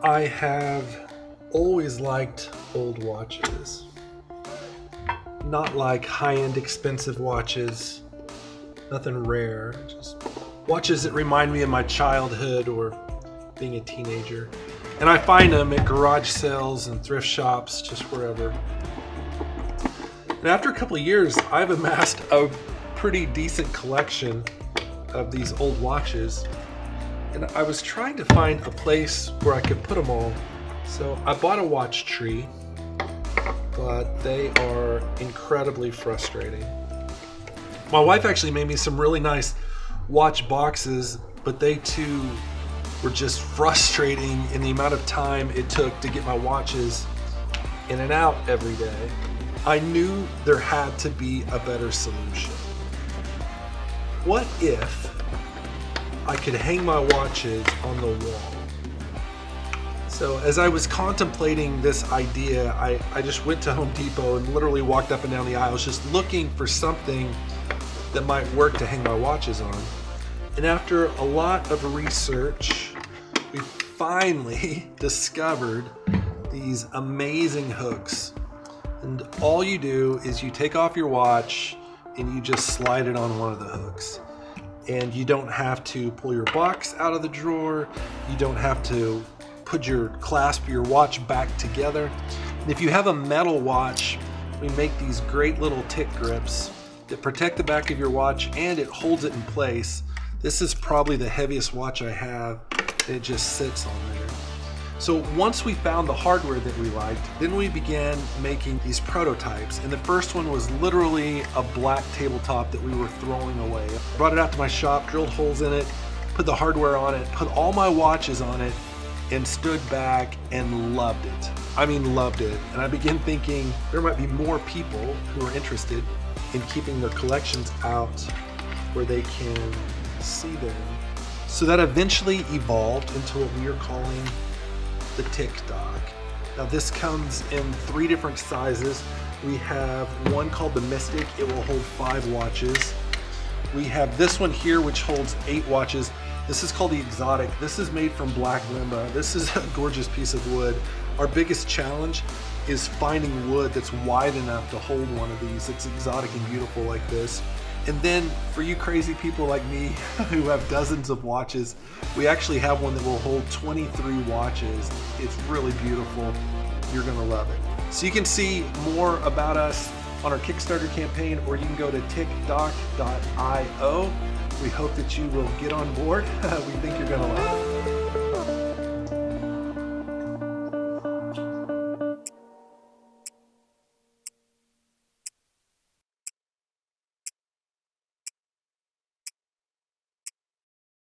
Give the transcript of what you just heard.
I have always liked old watches. Not like high-end expensive watches, nothing rare, just watches that remind me of my childhood or being a teenager. And I find them at garage sales and thrift shops, just wherever. And after a couple of years, I've amassed a pretty decent collection of these old watches. And I was trying to find a place where I could put them all. So I bought a watch tree, but they are incredibly frustrating. My wife actually made me some really nice watch boxes, but they too were just frustrating in the amount of time it took to get my watches in and out every day. I knew there had to be a better solution. What if I could hang my watches on the wall? So as I was contemplating this idea, I just went to Home Depot and literally walked up and down the aisles just looking for something that might work to hang my watches on. And after a lot of research, we finally discovered these amazing hooks. And all you do is you take off your watch and you just slide it on one of the hooks. And you don't have to pull your box out of the drawer. You don't have to put your clasp your watch back together. And if you have a metal watch, we make these great little tick grips that protect the back of your watch and it holds it in place. This is probably the heaviest watch I have. It just sits on there. So once we found the hardware that we liked, then we began making these prototypes. And the first one was literally a black tabletop that we were throwing away. I brought it out to my shop, drilled holes in it, put the hardware on it, put all my watches on it, and stood back and loved it. I mean, loved it. And I began thinking there might be more people who are interested in keeping their collections out where they can see them. So that eventually evolved into what we are calling the TikDok. Now this comes in 3 different sizes. We have one called the Mystic. It will hold 5 watches. We have this one here which holds 8 watches. This is called the Exotic. This is made from black limba. This is a gorgeous piece of wood. Our biggest challenge is finding wood that's wide enough to hold one of these. It's exotic and beautiful like this. And then for you crazy people like me who have dozens of watches, we actually have one that will hold 23 watches. It's really beautiful. You're gonna love it. So you can see more about us on our Kickstarter campaign, or you can go to tikdok.io. We hope that you will get on board. We think you're gonna love it.